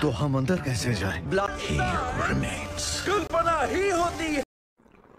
तो हम अंदर कैसे जाएं? कल्पना ही होती है।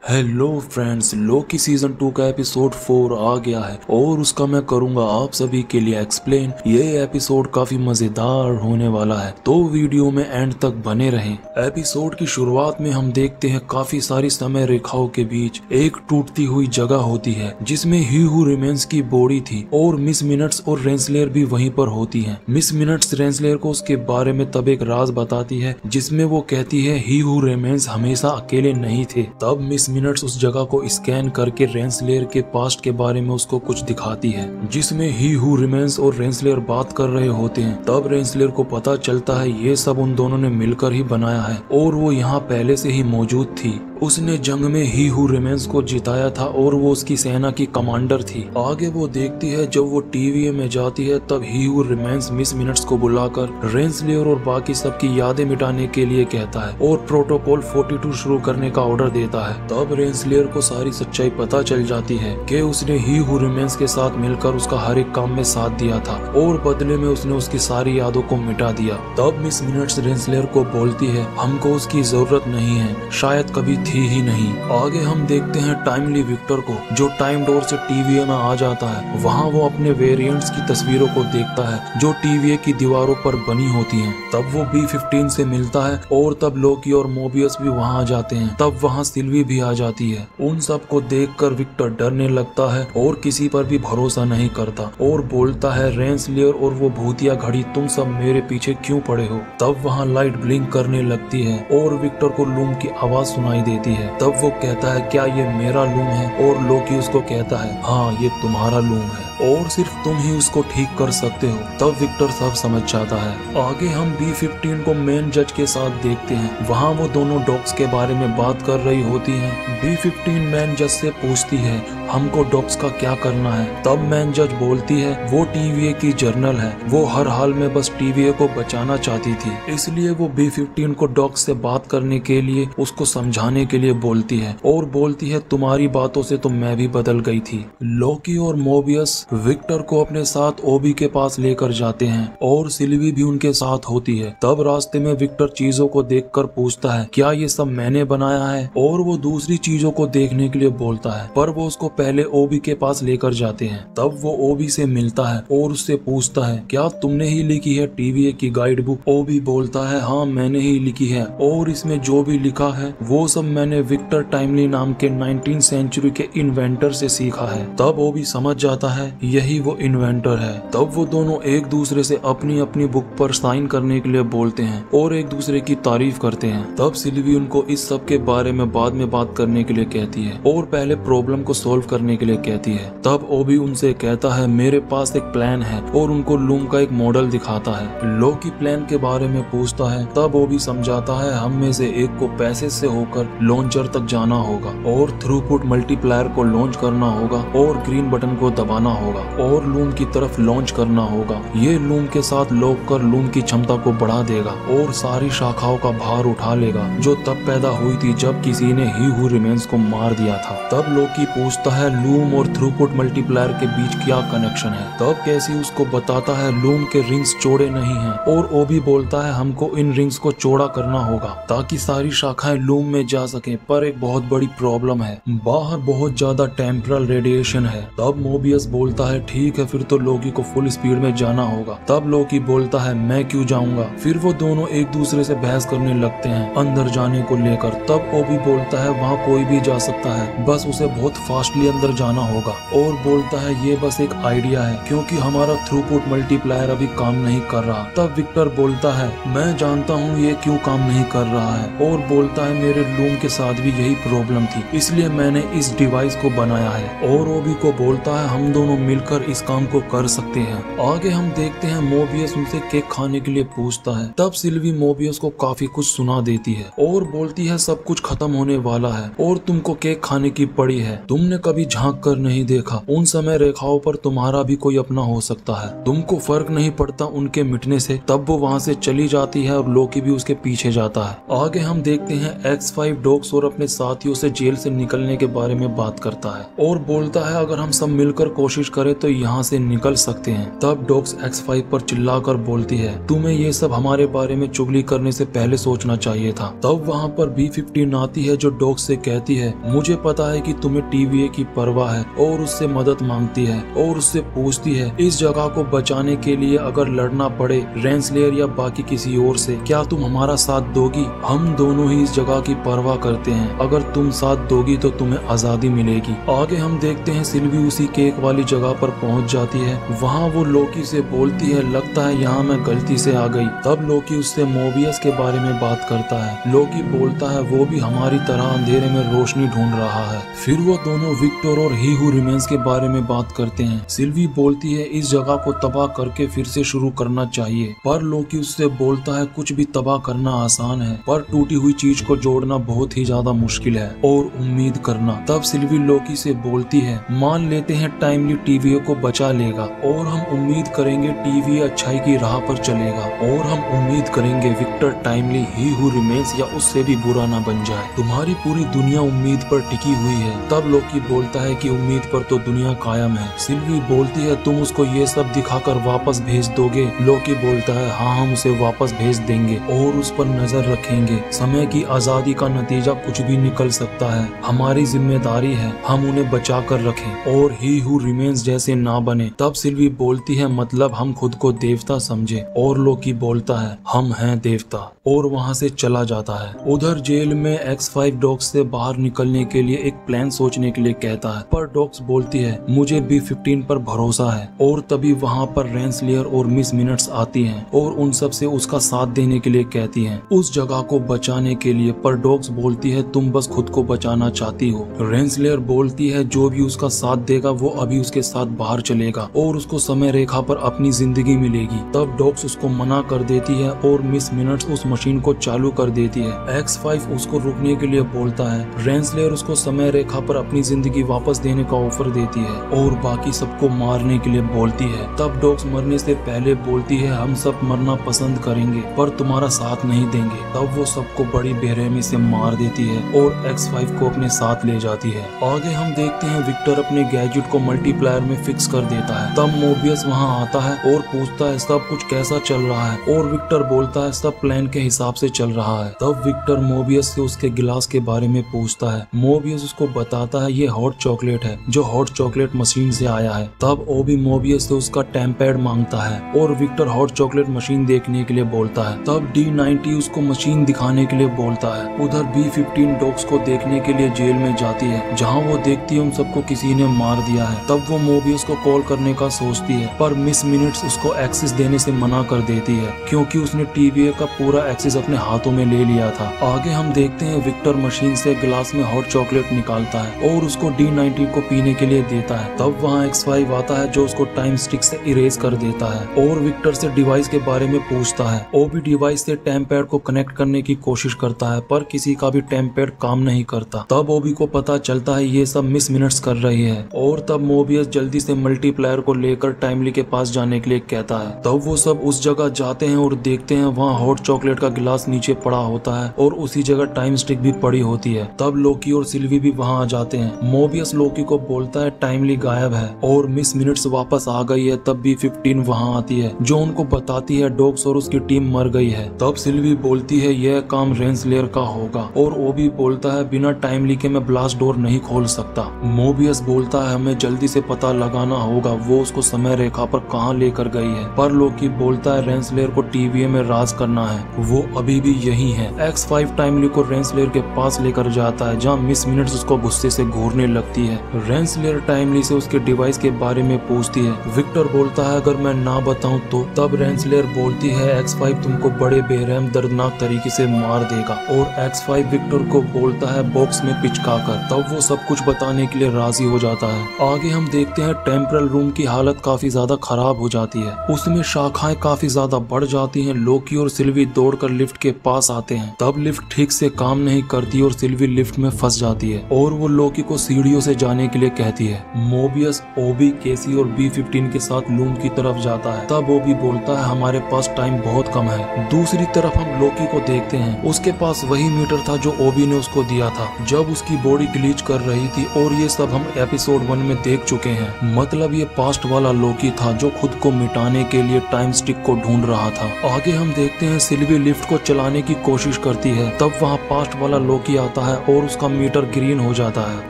हेलो फ्रेंड्स, लोकी सीजन 2 का एपिसोड 4 आ गया है और उसका मैं करूंगा आप सभी के लिए एक्सप्लेन। ये एपिसोड काफी मजेदार होने वाला है, तो वीडियो में एंड तक बने रहें। एपिसोड की शुरुआत में हम देखते हैं काफी सारी समय रेखाओं के बीच एक टूटती हुई जगह होती है जिसमें ही हू रिमेन्स की बॉडी थी और मिस मिनट्स और रेंसलेयर भी वहीं पर होती है। मिस मिनट्स रेंसलेयर को उसके बारे में तब एक राज बताती है जिसमें वो कहती है ही हू रिमेन्स हमेशा अकेले नहीं थे। तब मिस मिनट्स उस जगह को स्कैन करके रेंसलेयर के पास्ट के बारे में उसको कुछ दिखाती है जिसमें ही हू रिमेन्स और रेंसलेयर बात कर रहे होते हैं। तब रेंसलेयर को पता चलता है ये सब उन दोनों ने मिलकर ही बनाया है और वो यहाँ पहले से ही मौजूद थी। उसने जंग में ही हू रिमेन्स को जिताया था और वो उसकी सेना की कमांडर थी। आगे वो देखती है जब वो टीवीए में जाती है तब ही हू रिमेन्स मिस मिनट्स को बुलाकर रेंसलेयर और बाकी सबकी यादें मिटाने के लिए कहता है और प्रोटोकॉल 42 शुरू करने का ऑर्डर देता है। तब रेंसलेयर को सारी सच्चाई पता चल जाती है कि उसने ही हू रिमेन्स के साथ मिलकर उसका हर एक काम में साथ दिया था और बदले में उसने उसकी सारी यादों को मिटा दिया। तब मिस मिनट्स रेंसलेयर को बोलती है हमको उसकी जरूरत नहीं है, शायद कभी थी ही नहीं। आगे हम देखते हैं टाइमली विक्टर को जो टाइम डोर से टीवीए में आ जाता है। वहाँ वो अपने वेरिएंट्स की तस्वीरों को देखता है जो टीवीए की दीवारों पर बनी होती हैं। तब वो B-15 से मिलता है और तब लोकी और मोबियस भी वहाँ आ जाते हैं। तब वहाँ सिल्वी भी आ जाती है। उन सब को देखकर विक्टर डरने लगता है और किसी पर भी भरोसा नहीं करता और बोलता है रेंसलेयर और वो भूतिया घड़ी तुम सब मेरे पीछे क्यों पड़े हो। तब वहाँ लाइट ब्लिंक करने लगती है और विक्टर को लूम की आवाज सुनाई देती है। तब वो कहता है क्या ये मेरा लूम है और लोकी उसको कहता है हाँ ये तुम्हारा लूम है और सिर्फ तुम ही उसको ठीक कर सकते हो। तब विक्टर सब समझ जाता है। आगे हम B-15 को मेन जज के साथ देखते हैं। वहाँ वो दोनों डॉग्स के बारे में बात कर रही होती हैं। B-15 मेन जज से पूछती है हमको डॉग्स का क्या करना है। तब मेन जज बोलती है वो टीवीए की जर्नल है, वो हर हाल में बस टीवीए को बचाना चाहती थी, इसलिए वो B-15 को डॉग्स से बात करने के लिए उसको समझाने के लिए बोलती है और बोलती है तुम्हारी बातों से तो मैं भी बदल गई थी। लोकी और मोबियस विक्टर को अपने साथ ओबी के पास लेकर जाते हैं और सिल्वी भी उनके साथ होती है। तब रास्ते में विक्टर चीजों को देखकर पूछता है क्या ये सब मैंने बनाया है और वो दूसरी चीजों को देखने के लिए बोलता है, पर वो उसको पहले ओबी के पास लेकर जाते हैं। तब वो ओबी से मिलता है और उससे पूछता है क्या तुमने ही लिखी है टीवीए की गाइड बुक। ओबी बोलता है हाँ मैंने ही लिखी है और इसमें जो भी लिखा है वो सब मैंने विक्टर टाइमली नाम के 19th सेंचुरी के इन्वेंटर से सीखा है। तब ओबी समझ जाता है यही वो इन्वेंटर है। तब वो दोनों एक दूसरे से अपनी अपनी बुक पर साइन करने के लिए बोलते हैं और एक दूसरे की तारीफ करते हैं। तब सिल्वी उनको इस सब के बारे में बाद में बात करने के लिए कहती है और पहले प्रॉब्लम को सॉल्व करने के लिए कहती है। तब ओबी उनसे कहता है मेरे पास एक प्लान है और उनको लूम का एक मॉडल दिखाता है। लोकी प्लान के बारे में पूछता है। तब ओबी समझाता है हम में से एक को पैसे से होकर लॉन्चर तक जाना होगा और थ्रूपुट मल्टीप्लायर को लॉन्च करना होगा और ग्रीन बटन को दबाना होगा और लूम की तरफ लॉन्च करना होगा। ये लूम के साथ लॉक कर लूम की क्षमता को बढ़ा देगा और सारी शाखाओं का भार उठा लेगा जो तब पैदा हुई थी जब किसी ने ही हू रिमेन्स को मार दिया था। तब लोकी पूछता है लूम और थ्रूपुट मल्टीप्लायर के बीच क्या कनेक्शन है। तब कैसी उसको बताता है लूम के रिंग्स चौड़े नहीं हैं और ओबी बोलता है हमको इन रिंग्स को चौड़ा करना होगा ताकि सारी शाखाएं लूम में जा सकें, पर एक बहुत बड़ी प्रॉब्लम है, बाहर बहुत ज्यादा टेम्परल रेडिएशन है। तब मोबियस बोलता है ठीक है फिर तो लोकी को फुल स्पीड में जाना होगा। तब लोकी बोलता है मैं क्यों जाऊंगा। फिर वो दोनों एक दूसरे से बहस करने लगते हैं अंदर जाने को लेकर। तब ओबी बोलता है वहाँ कोई भी जा सकता है, बस उसे बहुत फास्टली अंदर जाना होगा और बोलता है ये बस एक आइडिया है क्योंकि हमारा थ्रूपुट मल्टीप्लायर अभी काम नहीं कर रहा। तब विक्टर बोलता है मैं जानता हूँ ये क्यों काम नहीं कर रहा है और बोलता है मेरे लूम के साथ भी यही प्रॉब्लम थी इसलिए मैंने इस डिवाइस को बनाया है और ओबी को बोलता है हम दोनों मिलकर इस काम को कर सकते हैं। आगे हम देखते हैं मोबियस उनसे केक खाने के लिए पूछता है। तब सिल्वी मोबियस को काफी कुछ सुना देती है और बोलती है सब कुछ खत्म होने वाला है और तुमको केक खाने की पड़ी है, तुमने कभी झांक कर नहीं देखा, उन समय रेखाओं पर तुम्हारा भी कोई अपना हो सकता है, तुमको फर्क नहीं पड़ता उनके मिटने से। तब वो वहाँ से चली जाती है और लोकी भी उसके पीछे जाता है। आगे हम देखते हैं X5 डॉग्स और अपने साथियों से जेल से निकलने के बारे में बात करता है और बोलता है अगर हम सब मिलकर कोशिश करे तो यहाँ से निकल सकते हैं। तब डॉक्स X5 पर चिल्लाकर बोलती है, तुम्हें ये सब हमारे बारे में चुगली करने से पहले सोचना चाहिए था। तब वहाँ पर B-15 आती है जो डॉक्स से कहती है, मुझे पता है कि तुम्हें TVA की परवाह है, और उससे मदद मांगती है और उससे पूछती है, इस जगह को बचाने के लिए अगर लड़ना पड़े रेंसलेयर या बाकी किसी और से, क्या तुम हमारा साथ दोगी? हम दोनों ही इस जगह की परवाह करते हैं, अगर तुम साथ दोगी तो तुम्हें आजादी मिलेगी। आगे हम देखते हैं सिल्वी उसी केक वाली जगह पर पहुंच जाती है। वहाँ वो लोकी से बोलती है, लगता है यहाँ मैं गलती से आ गई। तब लोकी उससे मोबियस के बारे में बात करता है। लोकी बोलता है वो भी हमारी तरह अंधेरे में रोशनी ढूंढ रहा है। फिर वो दोनों विक्टर और ही हू रिमेन्स के बारे में बात करते हैं। सिल्वी बोलती है इस जगह को तबाह करके फिर से शुरू करना चाहिए, पर लोकी उससे बोलता है कुछ भी तबाह करना आसान है, पर टूटी हुई चीज को जोड़ना बहुत ही ज्यादा मुश्किल है, और उम्मीद करना। तब सिल्वी लोकी से बोलती है, मान लेते हैं टाइमली TVA को बचा लेगा, और हम उम्मीद करेंगे TVA अच्छाई की राह पर चलेगा, और हम उम्मीद करेंगे विक्टर टाइमली ही हू रिमेन्स या उससे भी बुरा ना बन जाए। तुम्हारी पूरी दुनिया उम्मीद पर टिकी हुई है। तब लोकी बोलता है कि उम्मीद पर तो दुनिया कायम है। सिल्वी बोलती है, तुम उसको ये सब दिखाकर वापस भेज दोगे? लोकी बोलता है, हाँ हम उसे वापस भेज देंगे और उस पर नजर रखेंगे। समय की आजादी का नतीजा कुछ भी निकल सकता है, हमारी जिम्मेदारी है हम उन्हें बचा कर रखें और ही हू रिमेन्स जैसे ना बने। तब सिल्वी बोलती है, मतलब हम खुद को देवता समझे? और लोकी बोलता है, हम हैं देवता, और वहाँ से चला जाता है। उधर जेल में X5 डॉक्स से बाहर निकलने के लिए एक प्लान सोचने के लिए कहता है, पर डॉक्स बोलती है, मुझे B-15 पर भरोसा है। और तभी वहाँ पर रेंसलेयर और मिस मिनट्स आती हैं और उन सब से उसका साथ देने के लिए कहती हैं उस जगह को बचाने के लिए। पर डॉक्स बोलती है, तुम बस खुद को बचाना चाहती हो। रेंसलेयर बोलती है, जो भी उसका साथ देगा वो अभी उसके साथ बाहर चलेगा और उसको समय रेखा पर अपनी जिंदगी मिलेगी। तब डॉक्स उसको मना कर देती है और मिस मिनट्स उस मशीन को चालू कर देती है। X5 उसको रुकने के लिए बोलता है। रेंसलेयर उसको समय रेखा पर अपनी जिंदगी वापस देने का ऑफर देती है और बाकी सबको मारने के लिए बोलती है। तब डॉक्स मरने से पहले बोलती है, हम सब मरना पसंद करेंगे पर तुम्हारा साथ नहीं देंगे। तब वो सबको बड़ी बेरहमी से मार देती है और X5 को अपने साथ ले जाती है। आगे हम देखते हैं विक्टर अपने गैजेट को मल्टीप्लायर में फिक्स कर देता है। तब मोबियस वहाँ आता है और पूछता है सब कुछ कैसा चल रहा है, और विक्टर बोलता है सब प्लान के हिसाब से चल रहा है। तब विक्टर मोबियस से उसके गिलास के बारे में पूछता है। मोबियस उसको बताता है ये हॉट चॉकलेट है जो हॉट चॉकलेट मशीन से आया है। तब ओबी मोबियस से उसका टेम्पैड मांगता है और विक्टर हॉट चॉकलेट मशीन देखने के लिए बोलता है। तब D-90 उसको मशीन दिखाने के लिए बोलता है। उधर B-15 डॉक्स को देखने के लिए जेल में जाती है, जहाँ वो देखती है उन सबको किसी ने मार दिया है। तब वो मोबियस को कॉल करने का सोचती है, पर मिस मिनट्स उसको एक्सेस देने से मना कर देती है क्योंकि उसने TVA का पूरा एक्सेस अपने हाथों में ले लिया था। आगे हम देखते हैं विक्टर मशीन से गिलास में हॉट चॉकलेट निकालता है और उसको D-90 को पीने के लिए देता है। तब वहाँ X5 आता है जो उसको टाइम स्टिक से इरेज कर देता है और विक्टर से डिवाइस के बारे में पूछता है। ओबी डिवाइस से टेम्पैड को कनेक्ट करने की कोशिश करता है पर किसी का भी टेम्पैड काम नहीं करता। तब ओबी को पता चलता है ये सब मिस मिनट्स कर रही है और तब मोबियस जल्दी से मल्टीप्लायर को लेकर टाइमली के पास जाने के लिए कहता है। तब वो सब उस जगह जाते हैं और देखते हैं वहाँ हॉट चॉकलेट का गिलास नीचे पड़ा होता है और उसी जगह टाइम स्टिक भी पड़ी होती है। तब लोकी और सिल्वी भी वहाँ आ जाते हैं। मोबियस लोकी को बोलता है टाइमली गायब है और मिस मिनट्स वापस आ गई है। तब B-15 वहाँ आती है जो उनको बताती है डॉक्स और उसकी टीम मर गई है। तब सिल्वी बोलती है यह काम रेंसलेयर का होगा और ओबी बोलता है बिना टाइमली के मैं ब्लास्ट डोर नहीं खोल सकता। मोबियस बोलता है हमें जल्दी से पता लगाना होगा वो उसको समय रेखा पर कहाँ लेकर गई है, पर लोकी बोलता है रेंसलेयर को TVA में राज करना है, वो अभी भी यही है। X5 टाइमली को रेंसलेयर के पास लेकर जाता है जहाँ मिस मिनट्स उसको गुस्से से घूरने लगती है। रेंसलेयर टाइमली से उसके डिवाइस के बारे में पूछती है। विक्टर बोलता है अगर मैं ना बताऊं तो। तब रेंसलेयर बोलती है X5 तुमको बड़े बेरहम दर्दनाक तरीके से मार देगा और X5 विक्टर को बोलता है बॉक्स में पिचका कर। तब वो सब कुछ बताने के लिए राजी हो जाता है। आगे हम देखते हैं टेम्परल रूम की हालत काफी ज्यादा खराब हो जाती है, उसमें शाखाएं काफी ज्यादा बढ़ जाती हैं। लोकी और सिल्वी दौड़कर लिफ्ट के पास आते हैं। तब लिफ्ट ठीक से काम नहीं करती और सिल्वी लिफ्ट में फंस जाती है और वो लोकी को सीढ़ियों से जाने के लिए कहती है। मोबियस ओबी केसी और B-15 के साथ लूम की तरफ जाता है। तब ओबी बोलता है हमारे पास टाइम बहुत कम है। दूसरी तरफ हम लोकी को देखते हैं, उसके पास वही मीटर था जो ओबी ने उसको दिया था जब उसकी बॉडी ग्लिच कर रही थी और ये सब हम एपिसोड 1 में देख चुके हैं। हैं। मतलब ये पास्ट वाला लोकी था जो खुद को मिटाने के लिए टाइम स्टिक को ढूंढ रहा था। आगे हम देखते हैं सिल्वी लिफ्ट को चलाने की कोशिश करती है, तब वहाँ पास्ट वाला लोकी आता है और उसका मीटर ग्रीन हो जाता है।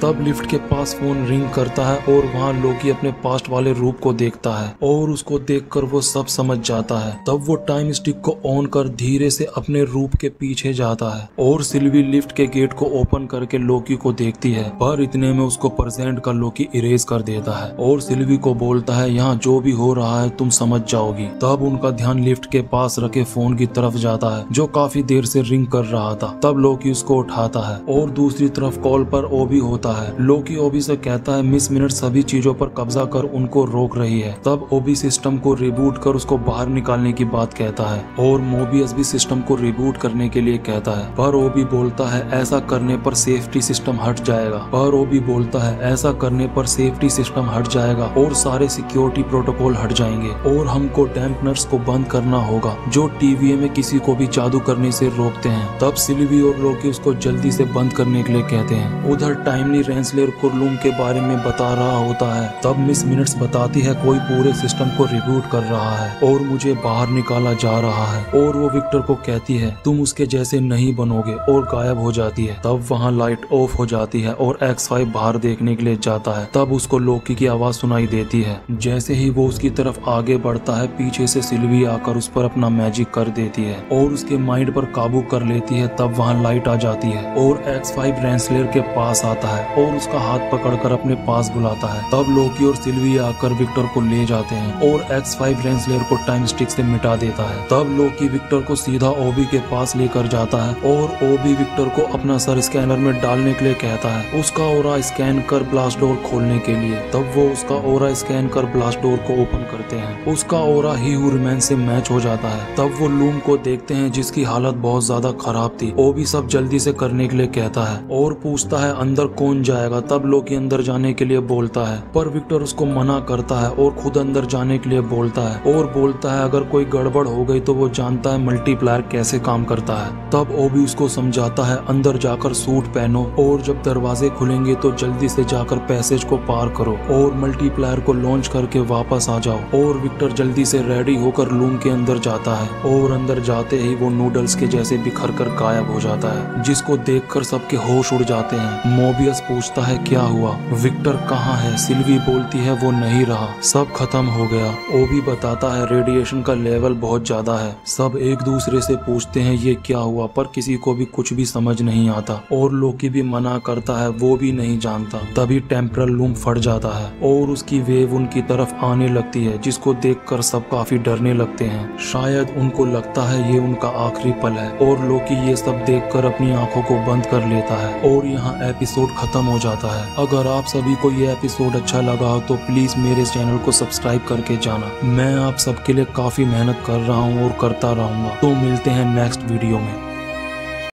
तब लिफ्ट के पास फोन रिंग करता है और वहाँ लोकी अपने पास्ट वाले रूप को देखता है और उसको देखकर वो सब समझ जाता है। तब वो टाइम स्टिक को ऑन कर धीरे से अपने रूप के पीछे जाता है और सिल्वी लिफ्ट के गेट को ओपन करके लोकी को देखती है, पर इतने में उसको प्रेजेंट का लोकी इरेज कर देता है और सिल्वी को बोलता है यहाँ जो भी हो रहा है तुम समझ जाओगी। तब उनका ध्यान लिफ्ट के पास रखे फोन की तरफ जाता है जो काफी देर से रिंग कर रहा था। तब लोकी उसको उठाता है और दूसरी तरफ कॉल पर ओबी होता है। लोकी ओबी से कहता है मिस मिनट सभी चीजों पर कब्जा कर उनको रोक रही है। तब ओबी सिस्टम को रिबूट कर उसको बाहर निकालने की बात कहता है और मोबियस भी सिस्टम को रिबूट करने के लिए कहता है, पर ओबी बोलता है ऐसा करने पर सेफ्टी सिस्टम हट जाएगा। पर ओबी बोलता है ऐसा करने पर सेफ्टी सिस्टम हट जाएगा और सारे सिक्योरिटी प्रोटोकॉल हट जाएंगे और हमको डैम्पनर्स को बंद करना होगा जो टीवीए में किसी को भी जादू करने से रोकते हैं। तब सिल्वी और लोकी उसको जल्दी से बंद करने के लिए कहते हैं। उधर टाइमली रेंसलेर कुरलूम के बारे में बता रहा होता है। तब मिस मिनट्स बताती है कोई पूरे सिस्टम को रिबूट कर रहा है और मुझे बाहर निकाला जा रहा है और वो विक्टर को कहती है तुम उसके जैसे नहीं बनोगे और गायब हो जाती है। तब वहाँ लाइट ऑफ हो जाती है और X5 बाहर देखने के लिए जाता है। तब उसको लोकी की आवाज सुनाई देती है। जैसे ही वो उसकी तरफ आगे बढ़ता है पीछे से सिल्वी आकर उस पर अपना मैजिक कर देती है और उसके माइंड पर काबू कर लेती है। तब वहाँ लाइट आ जाती है और X5 रेंसलेर के पास आता है और उसका हाथ पकड़कर अपने पास बुलाता है। तब लोकी और सिल्वी आकर विक्टर को ले जाते हैं और X5 रेंसलेर को टाइम स्टिक से मिटा देता है। तब लोकी विक्टर को सीधा ओबी के पास लेकर जाता है और ओबी विक्टर को अपना सर स्कैनर में डालने के लिए कहता है उसका ओरा स्कैन कर ब्लास्ट डोर खोलने के लिए। तब वो उसका ओरा स्कैन कर ब्लास्ट डोर को ओपन करते हैं। उसका ओरा ही हू रिमेन से मैच हो जाता है। तब वो लूम को देखते हैं जिसकी हालत बहुत ज्यादा खराब थी। ओबी सब जल्दी से करने के लिए कहता है और पूछता है अंदर कौन जाएगा। तब लोकी अंदर जाने के लिए बोलता है पर विक्टर उसको मना करता है और खुद अंदर जाने के लिए बोलता है और बोलता है अगर कोई गड़बड़ हो गई तो वो जानता है मल्टीप्लायर कैसे काम करता है। तब ओबी उसको समझाता है अंदर जाकर सूट पहनो और जब दरवाजे खुलेंगे तो जल्दी से जाकर पैसेज को पार करो और मल्टीप्लायर को लॉन्च करके वापस आ जाओ। और विक्टर जल्दी से रेडी होकर लूम के अंदर जाता है और अंदर जाते ही वो नूडल्स के जैसे बिखर कर गायब हो जाता है जिसको देखकर सबके होश उड़ जाते हैं। मोबियस पूछता है क्या हुआ, विक्टर कहाँ है। सिल्वी बोलती है वो नहीं रहा, सब खत्म हो गया। ओबी बताता है रेडिएशन का लेवल बहुत ज्यादा है। सब एक दूसरे से पूछते हैं ये क्या हुआ, पर किसी को भी कुछ भी समझ नहीं आता और लोकी भी मना करता है वो भी नहीं जानता। तभी टेम्परल लूम फट जाता है और उसकी वेव उनकी तरफ आने लगती है जिसको देखकर सब काफी डरने लगते हैं। शायद उनको लगता है ये उनका आखिरी पल है और लोकी ये सब देखकर अपनी आंखों को बंद कर लेता है और यहाँ एपिसोड खत्म हो जाता है। अगर आप सभी को ये एपिसोड अच्छा लगा हो तो प्लीज मेरे चैनल को सब्सक्राइब करके जाना। मैं आप सबके लिए काफी मेहनत कर रहा हूँ और करता रहूंगा। तो मिलते हैं नेक्स्ट वीडियो में।